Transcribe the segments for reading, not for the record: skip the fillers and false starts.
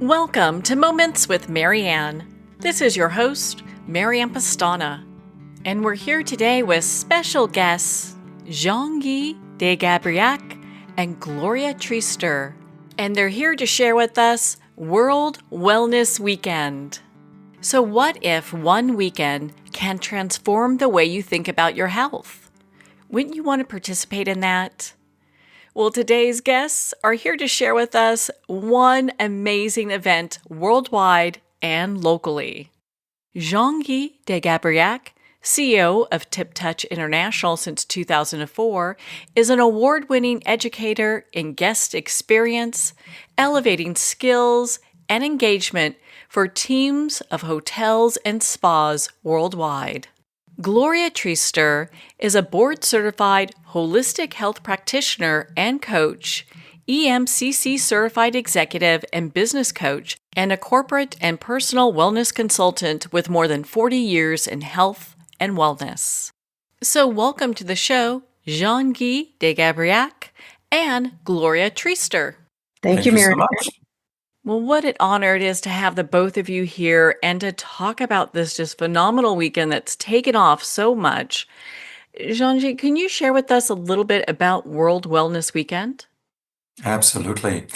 Welcome to Moments with Marianne. This is your host, Marianne Pastana, and we're here today with special guests Jean-Guy de Gabriac and Gloria Treister, and they're here to share with us World Wellness Weekend. So what if one weekend can transform the way you think about your health? Wouldn't you want to participate in that? Well, today's guests are here to share with us one amazing event worldwide and locally. Jean-Guy de Gabriac, CEO of Tip Touch International since 2004, is an award-winning educator in guest experience, elevating skills and engagement for teams of hotels and spas worldwide. Gloria Treister is a board-certified holistic health practitioner and coach, EMCC certified executive and business coach, and a corporate and personal wellness consultant with more than 40 years in health and wellness. So welcome to the show, Jean-Guy de Gabriac and Gloria Treister. Thank you, Mary. So much. Well, what an honor it is to have the both of you here and to talk about this just phenomenal weekend that's taken off so much. Jean-Guy, can you share with us a little bit about World Wellness Weekend? Absolutely.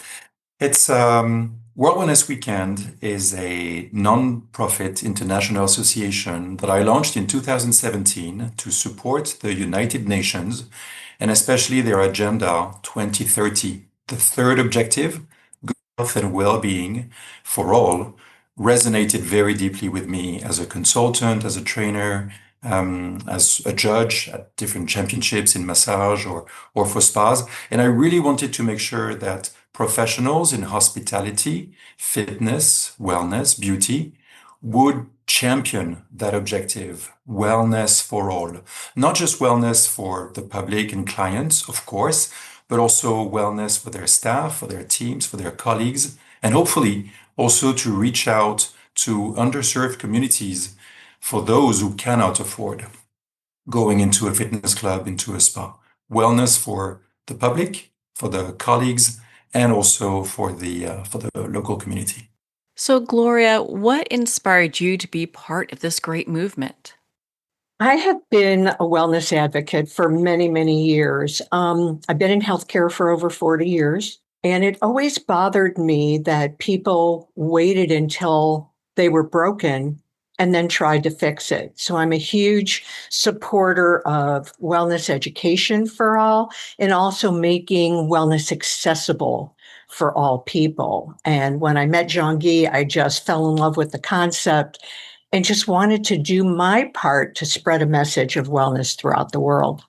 It's World Wellness Weekend is a non-profit international association that I launched in 2017 to support the United Nations and especially their Agenda 2030. The third objective, health and well-being for all, resonated very deeply with me as a consultant, as a trainer, as a judge at different championships in massage or for spas. And I really wanted to make sure that professionals in hospitality, fitness, wellness, beauty would champion that objective, wellness for all. Not just wellness for the public and clients, of course, but also wellness for their staff, for their teams, for their colleagues, and hopefully also to reach out to underserved communities for those who cannot afford going into a fitness club, into a spa. Wellness for the public, for the colleagues, and also for the local community. So, Gloria, what inspired you to be part of this great movement? I have been a wellness advocate for many, many years. I've been in healthcare for over 40 years, and it always bothered me that people waited until they were broken and then tried to fix it. So I'm a huge supporter of wellness education for all and also making wellness accessible for all people. And when I met Jean-Guy, I just fell in love with the concept and just wanted to do my part to spread a message of wellness throughout the world.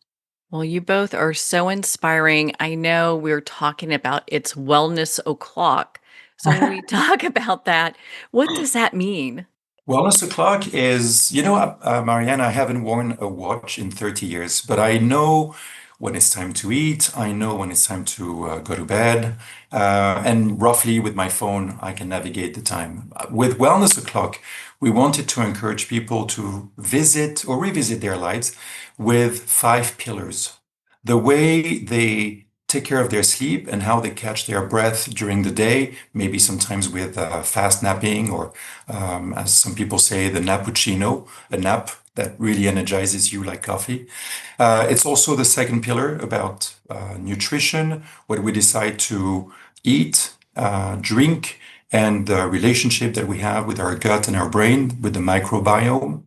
Well, you both are so inspiring. I know we're talking about it's wellness o'clock. So when we talk about that, what does that mean? Wellness o'clock is, Marianne, I haven't worn a watch in 30 years, but I know when it's time to eat. I know when it's time to go to bed. And roughly with my phone, I can navigate the time. With Wellness O'Clock, we wanted to encourage people to visit or revisit their lives with 5 pillars. The way they take care of their sleep and how they catch their breath during the day, maybe sometimes with fast napping or, as some people say, the nappuccino, a nap that really energizes you like coffee. It's also the second pillar about nutrition, what we decide to eat, drink, and the relationship that we have with our gut and our brain, with the microbiome.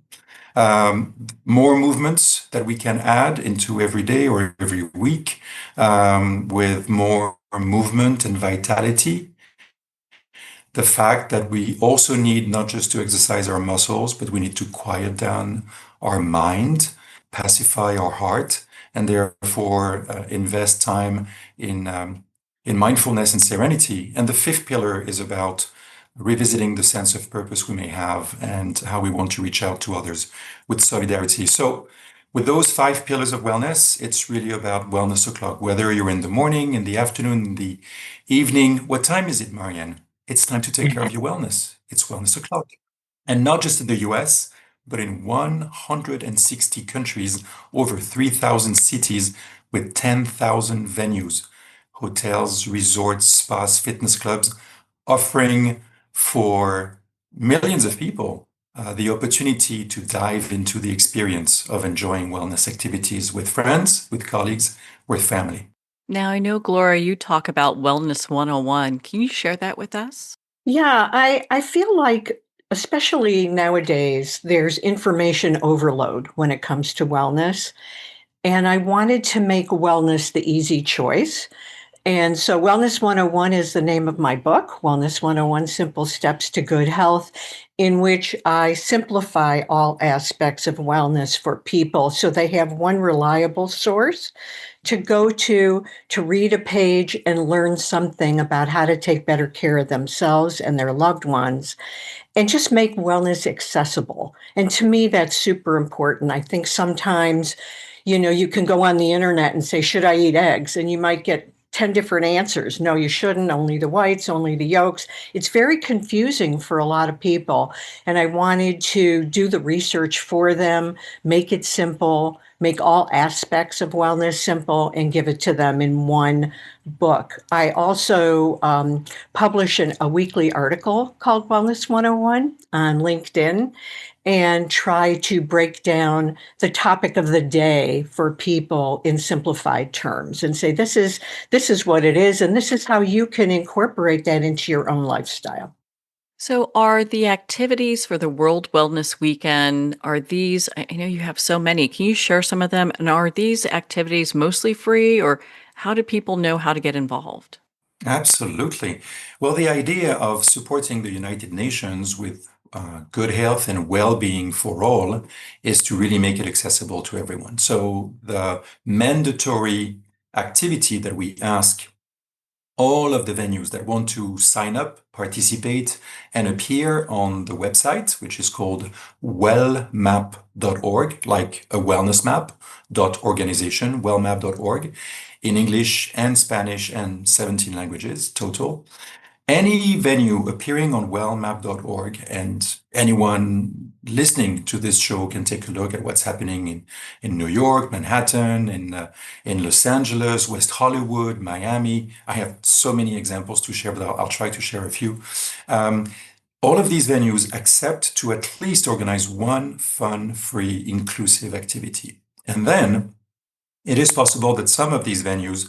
More movements that we can add into every day or every week, with more movement and vitality. The fact that we also need not just to exercise our muscles, but we need to quiet down our mind, pacify our heart, and therefore invest time in mindfulness and serenity. And the 5th pillar is about revisiting the sense of purpose we may have and how we want to reach out to others with solidarity. So with those 5 pillars of wellness, it's really about Wellness O'Clock, whether you're in the morning, in the afternoon, in the evening. What time is it, Marianne? It's time to take care of your wellness. It's Wellness O'Clock. And not just in the US, but in 160 countries, over 3,000 cities with 10,000 venues, hotels, resorts, spas, fitness clubs, offering for millions of people the opportunity to dive into the experience of enjoying wellness activities with friends, with colleagues, with family. Now, I know, Gloria, you talk about Wellness 101. Can you share that with us? Yeah, I feel like, especially nowadays, there's information overload when it comes to wellness. And I wanted to make wellness the easy choice. And so, Wellness 101 is the name of my book, Wellness 101 Simple Steps to Good Health, in which I simplify all aspects of wellness for people so they have one reliable source to go to read a page and learn something about how to take better care of themselves and their loved ones and just make wellness accessible. And to me, that's super important. I think sometimes, you can go on the internet and say, should I eat eggs? And you might get 10 different answers. No, you shouldn't. Only the whites, only the yolks. It's very confusing for a lot of people. And I wanted to do the research for them, make it simple, make all aspects of wellness simple, and give it to them in one book. I also publish a weekly article called Wellness 101 on LinkedIn and try to break down the topic of the day for people in simplified terms and say this is what it is and this is how you can incorporate that into your own lifestyle. So, are the activities for the World Wellness Weekend, are these, I know you have so many, can you share some of them? And are these activities mostly free, or how do people know how to get involved? Absolutely. Well, the idea of supporting the United Nations with good health and well-being for all is to really make it accessible to everyone. So the mandatory activity that we ask all of the venues that want to sign up, participate, and appear on the website, which is called wellmap.org, like a wellness map, dot organization, wellmap.org, in English and Spanish and 17 languages total. Any venue appearing on wellmap.org, and anyone listening to this show can take a look at what's happening in New York, Manhattan, in Los Angeles, West Hollywood, Miami. I have so many examples to share, but I'll try to share a few. Um, all of these venues accept to at least organize one fun, free, inclusive activity. And then it is possible that some of these venues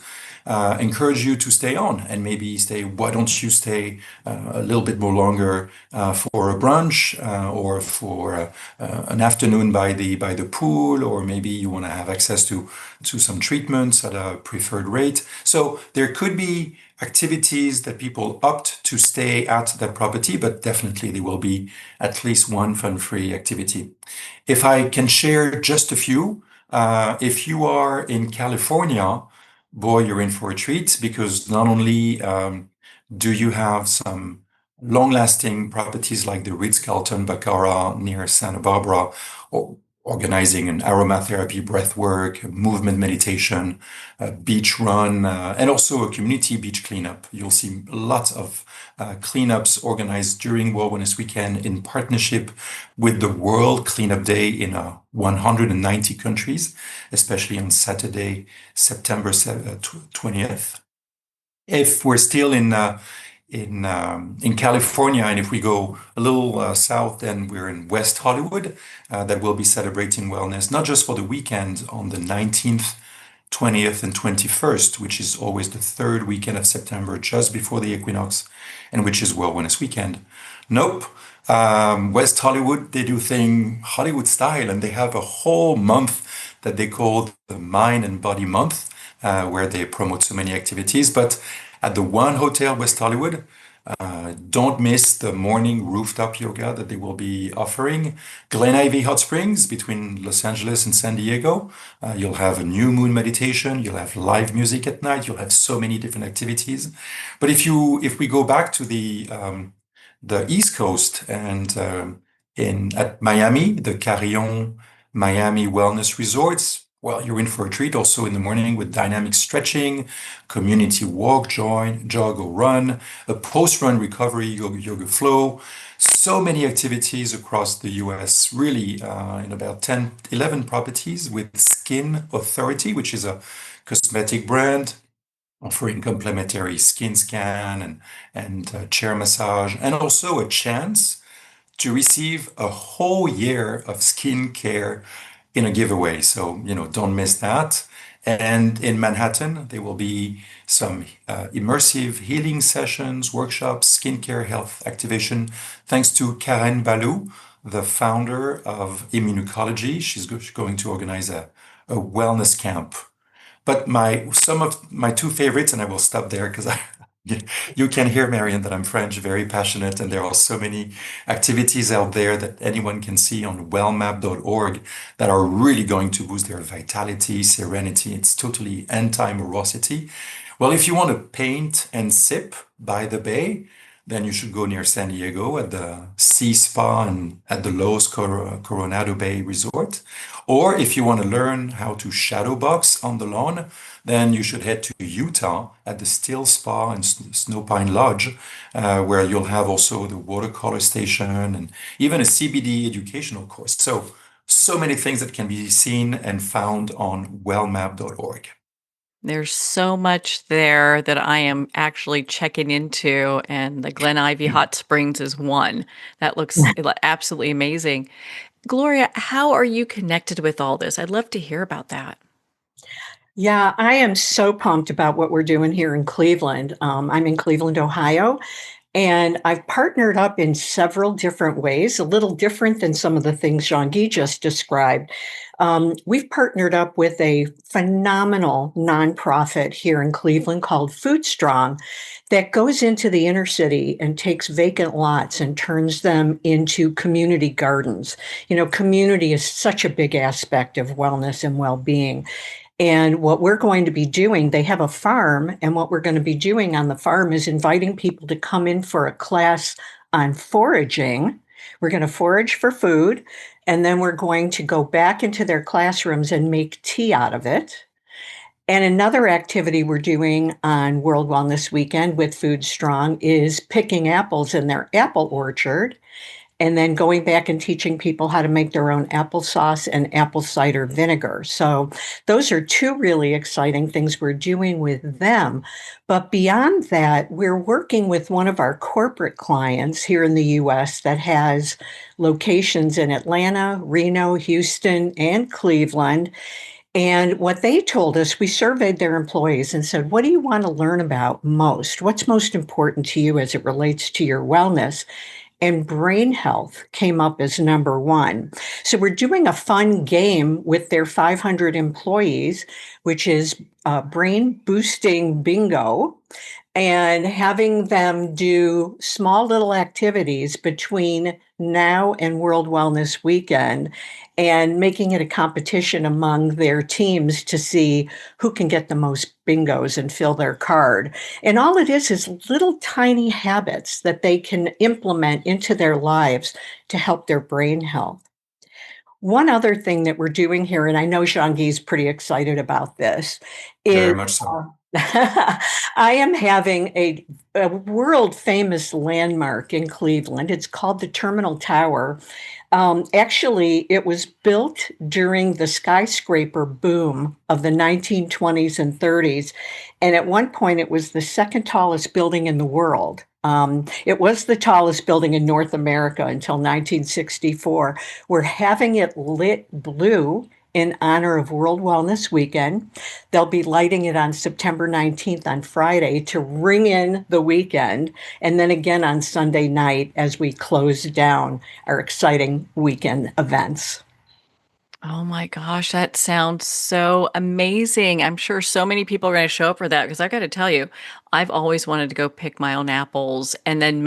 encourage you to stay on and maybe stay. Why don't you stay a little bit more longer for a brunch or for an afternoon by the pool, or maybe you want to have access to some treatments at a preferred rate. So there could be activities that people opt to stay at that property, but definitely there will be at least one fun-free activity. If I can share just a few. If you are in California, boy, you're in for a treat, because not only do you have some long-lasting properties like the Ritz-Carlton Baccarat near Santa Barbara, organizing an aromatherapy, breathwork, movement meditation, a beach run, and also a community beach cleanup. You'll see lots of cleanups organized during World Wellness Weekend in partnership with the World Cleanup Day in 190 countries, especially on Saturday, September 20th. If we're still in California, and if we go a little south, then we're in West Hollywood, that will be celebrating wellness, not just for the weekend on the 19th, 20th, and 21st, which is always the third weekend of September, just before the equinox, and which is World Wellness Weekend. Nope. West Hollywood, they do thing Hollywood style, and they have a whole month that they call the Mind and Body Month, where they promote so many activities. But at the One Hotel West Hollywood, don't miss the morning rooftop yoga that they will be offering. Glen Ivy Hot Springs between Los Angeles and San Diego. You'll have a new moon meditation. You'll have live music at night. You'll have so many different activities. But if we go back to the East Coast, and in at Miami, the Carillon Miami Wellness Resorts, well, you're in for a treat also in the morning with dynamic stretching, community walk, jog or run, a post-run recovery yoga flow. So many activities across the US, really in about 10, 11 properties with Skin Authority, which is a cosmetic brand, offering complimentary skin scan and chair massage, and also a chance to receive a whole year of skincare in a giveaway. So, don't miss that. And in Manhattan, there will be some immersive healing sessions, workshops, skincare health activation, thanks to Karen Balou, the founder of Immunology. She's going to organize a wellness camp. But some of my two favorites, and I will stop there because you can hear, Marian, that I'm French, very passionate, and there are so many activities out there that anyone can see on wellmap.org that are really going to boost their vitality, serenity. It's totally anti-morosity. Well, if you want to paint and sip by the bay, then you should go near San Diego at the Sea Spa and at the Coronado Bay Resort. Or if you want to learn how to shadow box on the lawn, then you should head to Utah at the Still Spa and Snow Pine Lodge, where you'll have also the watercolor station and even a CBD educational course. So many things that can be seen and found on wellmap.org. There's so much there that I am actually checking into, and the Glen Ivy Hot Springs is one. That looks absolutely amazing. Gloria, how are you connected with all this? I'd love to hear about that. Yeah, I am so pumped about what we're doing here in Cleveland. I'm in Cleveland, Ohio, and I've partnered up in several different ways, a little different than some of the things Jean-Guy just described. We've partnered up with a phenomenal nonprofit here in Cleveland called Food Strong that goes into the inner city and takes vacant lots and turns them into community gardens. Community is such a big aspect of wellness and well-being. And what we're going to be doing, they have a farm, and what we're going to be doing on the farm is inviting people to come in for a class on foraging. We're going to forage for food, and then we're going to go back into their classrooms and make tea out of it. And another activity we're doing on World Wellness Weekend with Food Strong is picking apples in their apple orchard and then going back and teaching people how to make their own applesauce and apple cider vinegar. So those are two really exciting things we're doing with them. But beyond that, we're working with one of our corporate clients here in the US that has locations in Atlanta, Reno, Houston, and Cleveland. And what they told us, we surveyed their employees and said, what do you want to learn about most? What's most important to you as it relates to your wellness? And brain health came up as number one. So we're doing a fun game with their 500 employees, which is brain boosting bingo, and having them do small little activities between now and World Wellness Weekend and making it a competition among their teams to see who can get the most bingos and fill their card. And all it is little tiny habits that they can implement into their lives to help their brain health. One other thing that we're doing here, and I know Jean-Guy is pretty excited about this, Very is much so. I am having a world famous landmark in Cleveland. It's called the Terminal Tower. Actually, it was built during the skyscraper boom of the 1920s and 30s. And at one point, it was the second tallest building in the world. It was the tallest building in North America until 1964. We're having it lit blue in honor of World Wellness Weekend. They'll be lighting it on September 19th on Friday to ring in the weekend, and then again on Sunday night as we close down our exciting weekend events. Oh my gosh, that sounds so amazing. I'm sure so many people are going to show up for that because I got to tell you, I've always wanted to go pick my own apples and then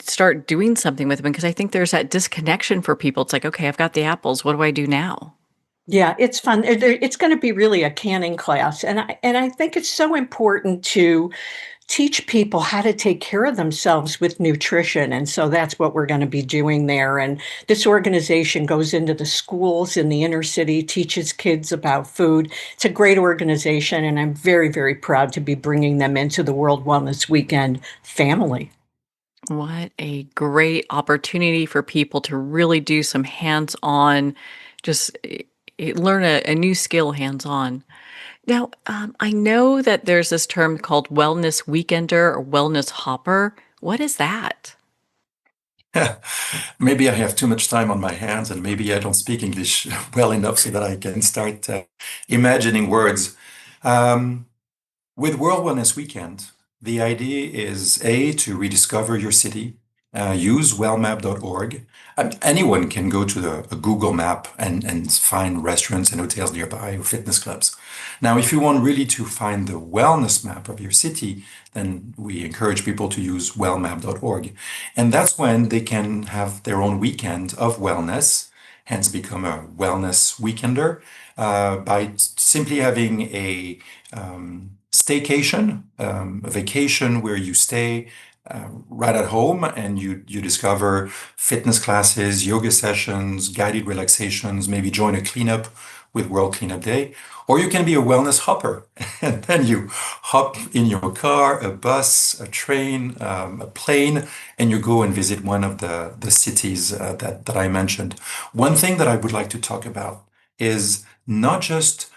start doing something with them because I think there's that disconnection for people. It's like, okay, I've got the apples. What do I do now? Yeah, it's fun. It's going to be really a canning class, and I think it's so important to teach people how to take care of themselves with nutrition. And so that's what we're going to be doing there. And this organization goes into the schools in the inner city, teaches kids about food. It's a great organization, and I'm very, very proud to be bringing them into the World Wellness Weekend family. What a great opportunity for people to really do some hands-on, just learn a new skill hands-on. Now, I know that there's this term called wellness weekender or wellness hopper. What is that? Maybe I have too much time on my hands, and maybe I don't speak English well enough so that I can start imagining words. Um, With World Wellness Weekend, the idea is A, to rediscover your city, use wellmap.org. Anyone can go to a Google map and find restaurants and hotels nearby or fitness clubs. Now, if you want really to find the wellness map of your city, then we encourage people to use wellmap.org. And that's when they can have their own weekend of wellness, hence become a wellness weekender, by simply having a staycation, a vacation where you stay right at home and you discover fitness classes, yoga sessions, guided relaxations, maybe join a cleanup with World Cleanup Day. Or you can be a wellness hopper, and then you hop in your car, a bus, a train, a plane, and you go and visit one of the cities that I mentioned. One thing that I would like to talk about is not just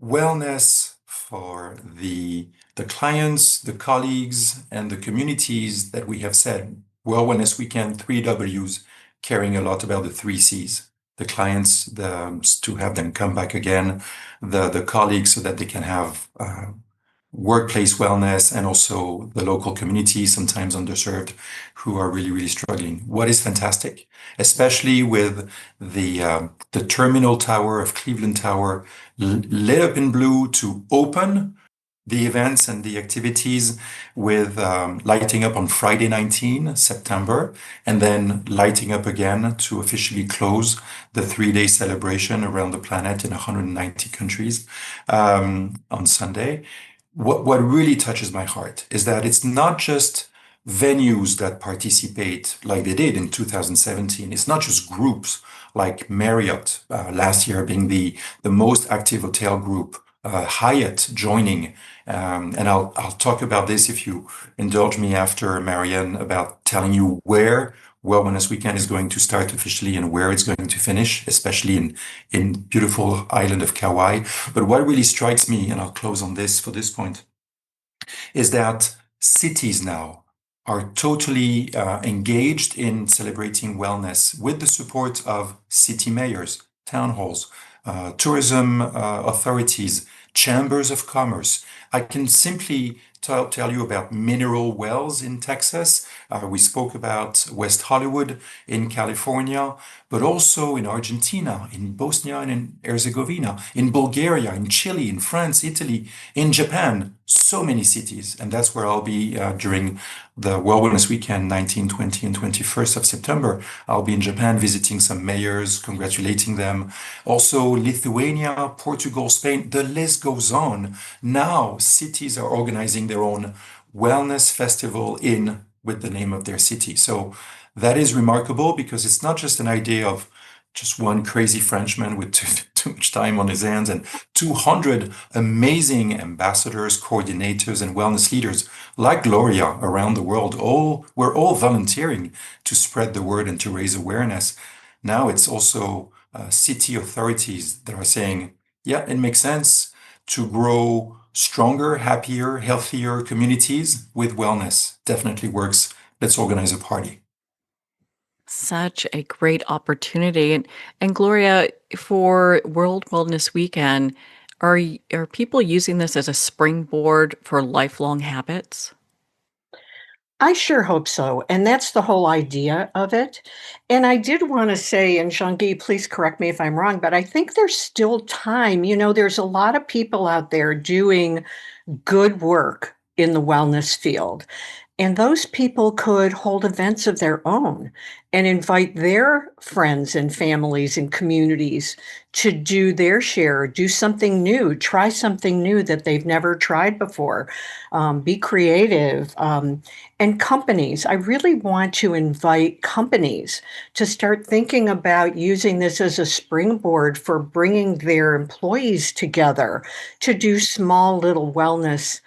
wellness for the clients, the colleagues, and the communities that we have said. Well, Wellness Weekend, three W's, caring a lot about the three C's. The clients, to have them come back again, the colleagues so that they can have workplace wellness, and also the local community, sometimes underserved, who are really, really struggling. What is fantastic, especially with the terminal tower of Cleveland Tower lit up in blue to open the events and the activities with lighting up on Friday 19 September, and then lighting up again to officially close the 3-day celebration around the planet in 190 countries on Sunday. What really touches my heart is that it's not just venues that participate like they did in 2017. It's not just groups like Marriott last year being the most active hotel group, Hyatt joining. And I'll talk about this if you indulge me after, Marianne, about telling you where Well Wellness Weekend is going to start officially and where it's going to finish, especially in beautiful island of Kauai. But what really strikes me, and I'll close on this for this point, is that cities now are totally engaged in celebrating wellness with the support of city mayors, town halls, tourism authorities, chambers of commerce. I can simply tell you about mineral wells in Texas. We spoke about West Hollywood in California, but also in Argentina, in Bosnia and in Herzegovina, in Bulgaria, in Chile, in France, Italy, in Japan. So many cities. And that's where I'll be during the World Wellness Weekend, 19, 20, and 21st of September. I'll be in Japan visiting some mayors, congratulating them. Also, Lithuania, Portugal, Spain, the list goes on. Now, cities are organizing their own wellness festival in with the name of their city. So that is remarkable because it's not just an idea of just one crazy Frenchman with too much time on his hands and 200 amazing ambassadors, coordinators, and wellness leaders like Gloria around the world. We're all volunteering to spread the word and to raise awareness. Now it's also city authorities that are saying, yeah, it makes sense to grow stronger, happier, healthier communities with wellness. Definitely works. Let's organize a party. Such a great opportunity. And Gloria, for World Wellness Weekend, are people using this as a springboard for lifelong habits? I sure hope so. And that's the whole idea of it. And I did want to say, and Jean-Guy, please correct me if I'm wrong, but I think there's still time. There's a lot of people out there doing good work in the wellness field. And those people could hold events of their own and invite their friends and families and communities to do their share, do something new, try something new that they've never tried before, be creative. And companies, I really want to invite companies to start thinking about using this as a springboard for bringing their employees together to do small little wellness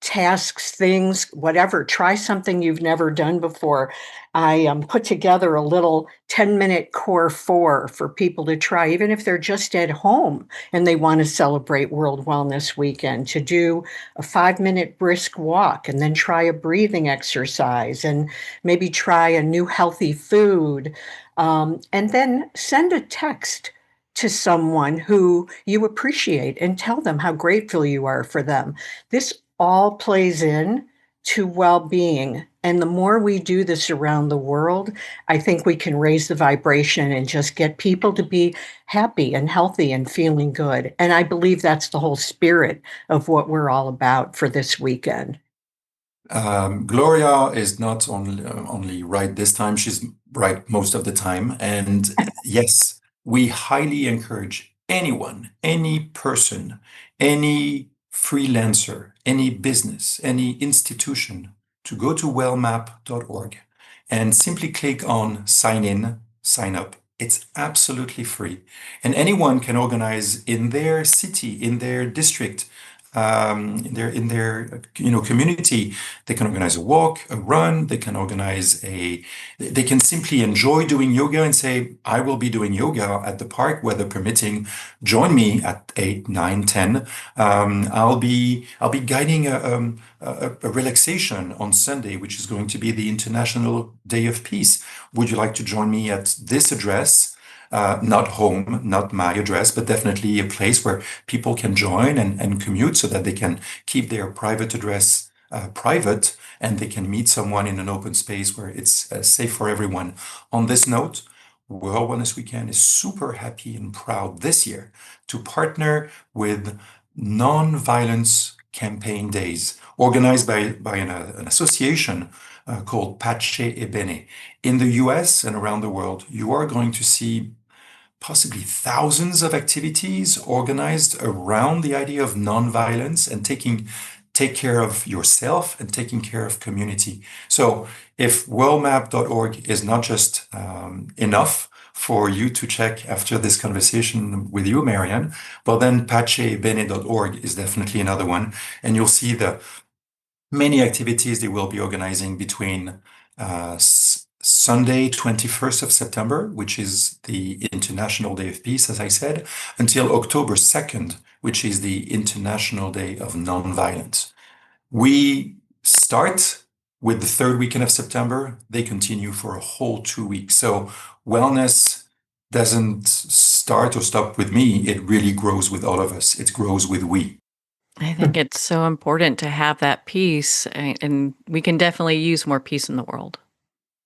tasks, things, whatever. Try something you've never done before. I put together a little 10-minute core four for people to try, even if they're just at home and they want to celebrate World Wellness Weekend, to do a 5-minute brisk walk and then try a breathing exercise and maybe try a new healthy food. And then send a text to someone who you appreciate and tell them how grateful you are for them. This all plays in to well-being. And the more we do this around the world, I think we can raise the vibration and just get people to be happy and healthy and feeling good. And I believe that's the whole spirit of what we're all about for this weekend. Gloria is not only right this time, she's right most of the time. And yes, we highly encourage anyone, any person, any freelancer, any business, any institution to go to wellmap.org and simply click on sign in, sign up. It's absolutely free. And anyone can organize in their city, in their district, in their community. They can organize a walk, a run. They can organize they can simply enjoy doing yoga and say, I will be doing yoga at the park, weather permitting. Join me at 8, 9, 10. I'll be guiding a relaxation on Sunday, which is going to be the International Day of Peace. Would you like to join me at this address? Not home, not my address, but definitely a place where people can join and commute so that they can keep their private address private and they can meet someone in an open space where it's safe for everyone. On this note, World Wellness Weekend is super happy and proud this year to partner with Non-Violence Campaign Days, organized by an association called Pace e Bene. In the US and around the world, you are going to see possibly thousands of activities organized around the idea of nonviolence and take care of yourself and taking care of community. So if worldmap.org is not just enough for you to check after this conversation with you, Marianne, well then pacebene.org is definitely another one. And you'll see the many activities they will be organizing between Sunday, 21st of September, which is the International Day of Peace, as I said, until October 2nd, which is the International Day of Nonviolence. We start with the third weekend of September. They continue for a whole 2 weeks. So wellness doesn't start or stop with me. It really grows with all of us. It grows with we. I think it's so important to have that peace, and we can definitely use more peace in the world.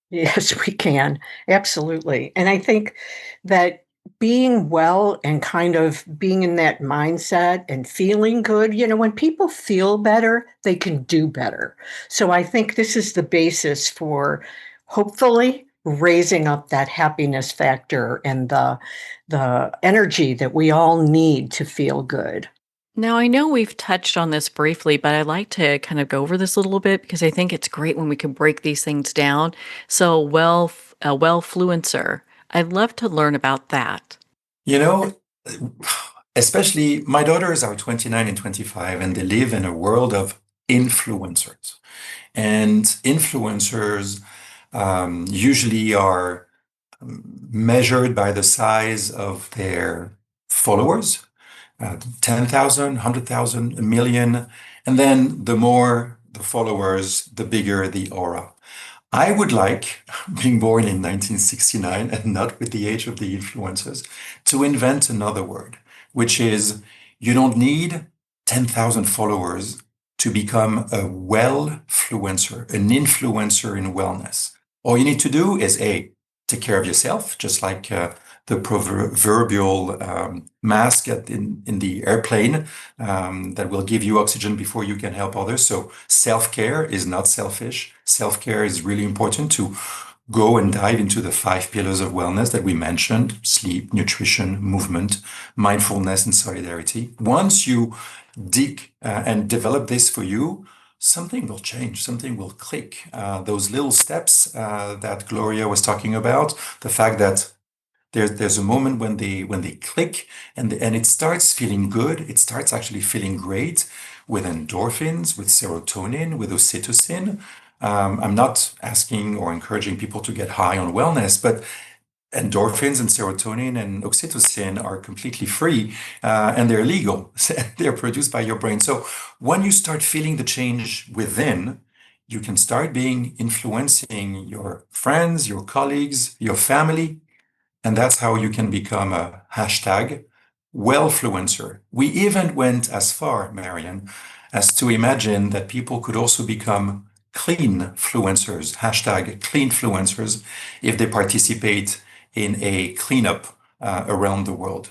Yes, we can. Absolutely. And I think that being well and kind of being in that mindset and feeling good, when people feel better, they can do better. So I think this is the basis for hopefully raising up that happiness factor and the energy that we all need to feel good. Now, I know we've touched on this briefly, but I'd like to kind of go over this a little bit because I think it's great when we can break these things down. So, wellfluencer, I'd love to learn about that. You know, especially my daughters are 29 and 25, and they live in a world of influencers. And influencers usually are measured by the size of their followers, 10,000, 100,000, a million. And then the more the followers, the bigger the aura. I would like, being born in 1969 and not with the age of the influencers, to invent another word, which is you don't need 10,000 followers to become a well-fluencer, an influencer in wellness. All you need to do is take care of yourself, just like the proverbial mask in the airplane that will give you oxygen before you can help others. So self-care is not selfish. Self-care is really important to go and dive into the 5 pillars of wellness that we mentioned: sleep, nutrition, movement, mindfulness, and solidarity. Once you dig and develop this for you, something will change, something will click. Those little steps that Gloria was talking about, the fact that There's a moment when they click and it starts feeling good. It starts actually feeling great with endorphins, with serotonin, with oxytocin. I'm not asking or encouraging people to get high on wellness, but endorphins and serotonin and oxytocin are completely free and they're legal. They're produced by your brain. So when you start feeling the change within, you can start being influencing your friends, your colleagues, your family, and that's how you can become a hashtag wellfluencer. We even went as far, Marian, as to imagine that people could also become cleanfluencers, hashtag cleanfluencers, if they participate in a cleanup around the world.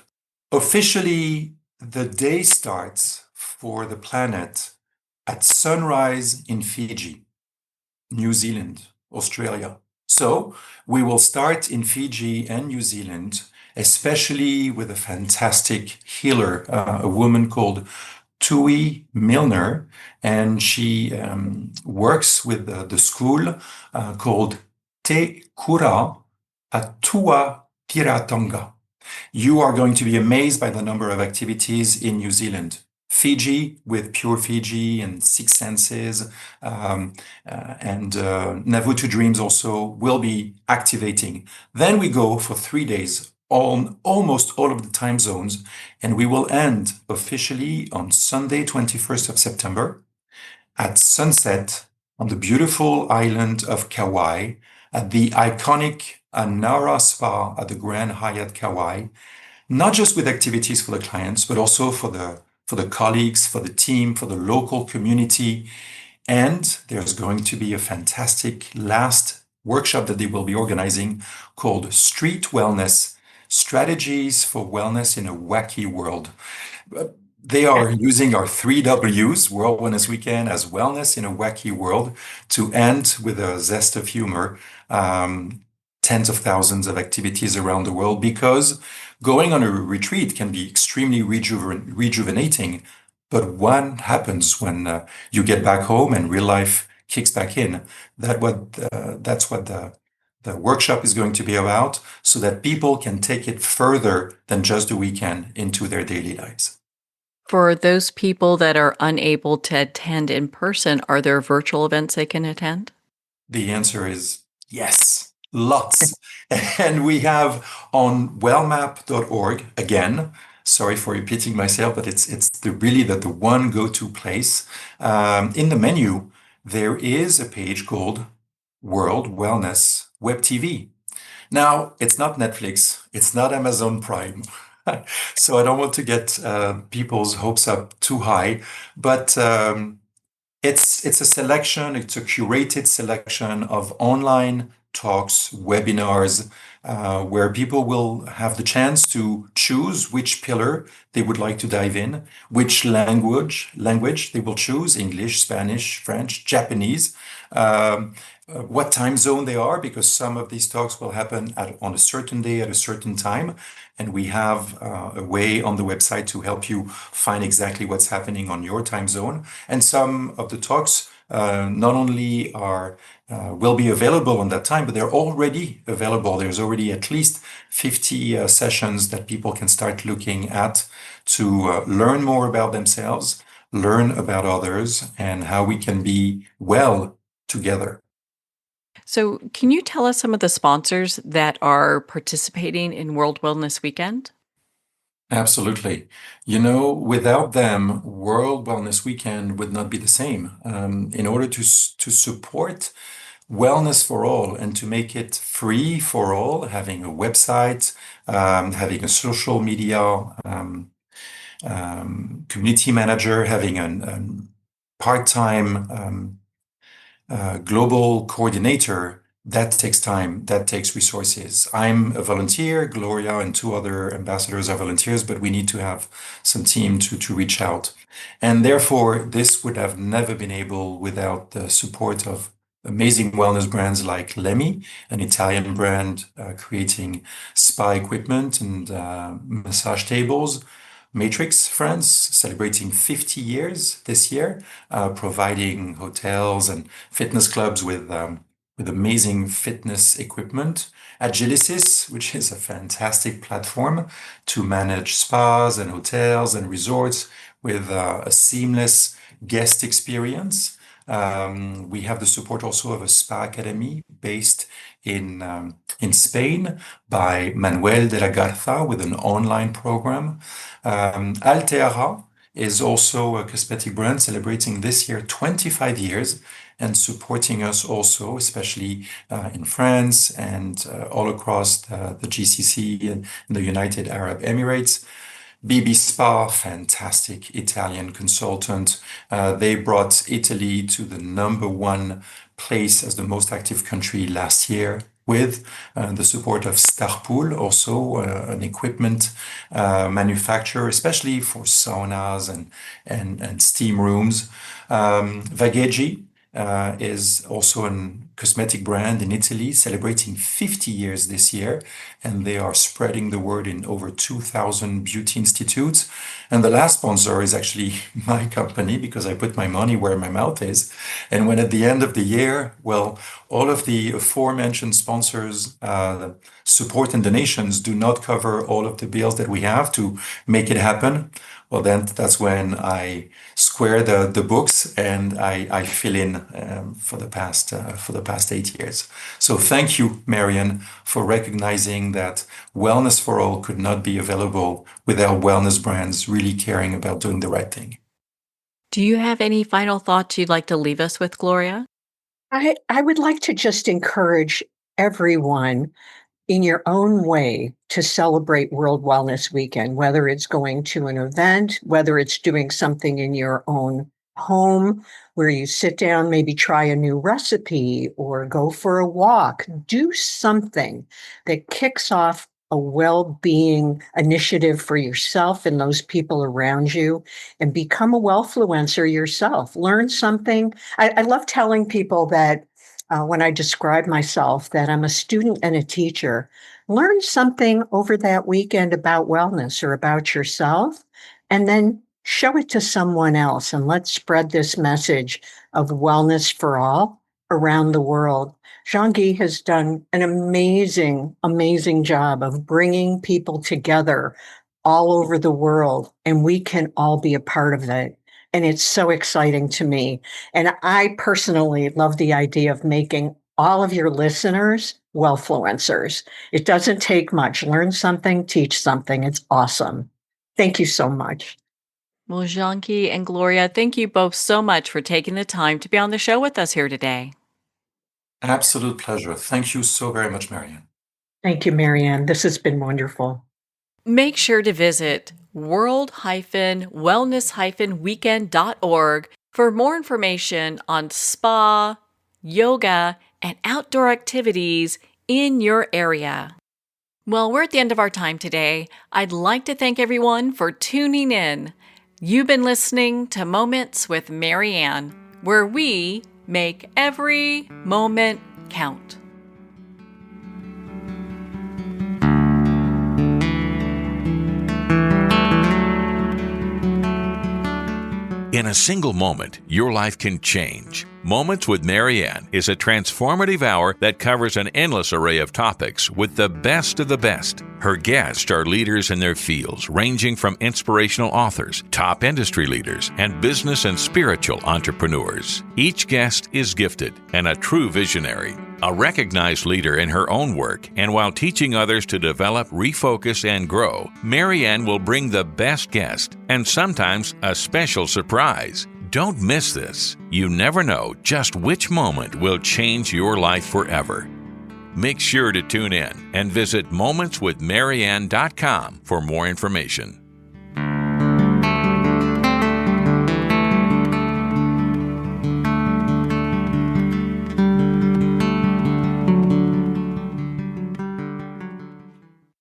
Officially, the day starts for the planet at sunrise in Fiji, New Zealand, Australia. So we will start in Fiji and New Zealand, especially with a fantastic healer, a woman called Tui Milner, and she works with the school called Te Kura Atua Tiratonga. You are going to be amazed by the number of activities in New Zealand. Fiji with Pure Fiji and Six Senses, and Navutu Dreams also will be activating. Then we go for 3 days on almost all of the time zones, and we will end officially on Sunday, 21st of September at sunset on the beautiful island of Kauai at the iconic Anara Spa at the Grand Hyatt Kauai, not just with activities for the clients, but also for the colleagues, for the team, for the local community. And there's going to be a fantastic last workshop that they will be organizing called Street Wellness: Strategies for Wellness in a Wacky World. They are using our 3 Ws, World Wellness Weekend, as wellness in a wacky world, to end with a zest of humor, tens of thousands of activities around the world, because going on a retreat can be extremely rejuvenating. But what happens when you get back home and real life kicks back in? That's what the workshop is going to be about, so that people can take it further than just the weekend into their daily lives. For those people that are unable to attend in person, are there virtual events they can attend? The answer is yes, lots. And we have on wellmap.org, again, sorry for repeating myself, but it's really the one go-to place. In the menu, there is a page called World Wellness Web TV. Now, it's not Netflix, it's not Amazon Prime. So I don't want to get people's hopes up too high, but it's a selection, it's a curated selection of online talks, webinars, where people will have the chance to choose which pillar they would like to dive in, which language they will choose, English, Spanish, French, Japanese, what time zone they are, because some of these talks will happen on a certain day at a certain time. And we have a way on the website to help you find exactly what's happening on your time zone. And some of the talks not only will be available on that time, but they're already available. There's already at least 50 sessions that people can start looking at to learn more about themselves, learn about others, and how we can be well together. So, can you tell us some of the sponsors that are participating in World Wellness Weekend? Absolutely. You know, without them, World Wellness Weekend would not be the same. In order to support wellness for all and to make it free for all, having a website, having a social media community manager, having a part-time global coordinator, that takes time, that takes resources. I'm a volunteer, Gloria and 2 other ambassadors are volunteers, but we need to have some team to reach out. And therefore, this would have never been able without the support of amazing wellness brands like Lemmy, an Italian brand creating spa equipment and massage tables. Matrix France, celebrating 50 years this year, providing hotels and fitness clubs with with amazing fitness equipment. Agilicis, which is a fantastic platform to manage spas and hotels and resorts with a seamless guest experience. We have the support also of a spa academy based in Spain by Manuel de la Garza with an online program. Altera is also a cosmetic brand celebrating this year 25 years and supporting us also, especially in France and all across the GCC and the United Arab Emirates. BB Spa, fantastic Italian consultant. They brought Italy to the number 1 place as the most active country last year with the support of Starpool, also an equipment manufacturer, especially for saunas and steam rooms. Vagheggi is also a cosmetic brand in Italy celebrating 50 years this year, and they are spreading the word in over 2,000 beauty institutes. And the last sponsor is actually my company because I put my money where my mouth is. And when at the end of the year, well, all of the aforementioned sponsors' support and donations do not cover all of the bills that we have to make it happen. Well, then that's when I square the books and I fill in for the past 8 years. So thank you, Marianne, for recognizing that wellness for all could not be available without wellness brands really caring about doing the right thing. Do you have any final thoughts you'd like to leave us with, Gloria? I would like to just encourage everyone in your own way to celebrate World Wellness Weekend, whether it's going to an event, whether it's doing something in your own home where you sit down, maybe try a new recipe or go for a walk. Do something that kicks off a well-being initiative for yourself and those people around you, and become a wellfluencer yourself. Learn something. I love telling people that when I describe myself, that I'm a student and a teacher. Learn something over that weekend about wellness or about yourself, and then show it to someone else. And let's spread this message of wellness for all around the world. Jean-Guy has done an amazing, amazing job of bringing people together all over the world, and we can all be a part of it. And it's so exciting to me. And I personally love the idea of making all of your listeners wellfluencers. It doesn't take much. Learn something, teach something. It's awesome. Thank you so much. Well, Jean-Guy and Gloria, thank you both so much for taking the time to be on the show with us here today. Absolute pleasure. Thank you so very much, Marianne. Thank you, Marianne. This has been wonderful. Make sure to visit world-wellness-weekend.org for more information on spa, yoga, and outdoor activities in your area. Well, we're at the end of our time today. I'd like to thank everyone for tuning in. You've been listening to Moments with Marianne, where we make every moment count. In a single moment, your life can change. Moments with Marianne is a transformative hour that covers an endless array of topics with the best of the best. Her guests are leaders in their fields, ranging from inspirational authors, top industry leaders, and business and spiritual entrepreneurs. Each guest is gifted and a true visionary, a recognized leader in her own work, and while teaching others to develop, refocus, and grow, Marianne will bring the best guest and sometimes a special surprise. Don't miss this. You never know just which moment will change your life forever. Make sure to tune in and visit momentswithmarianne.com for more information.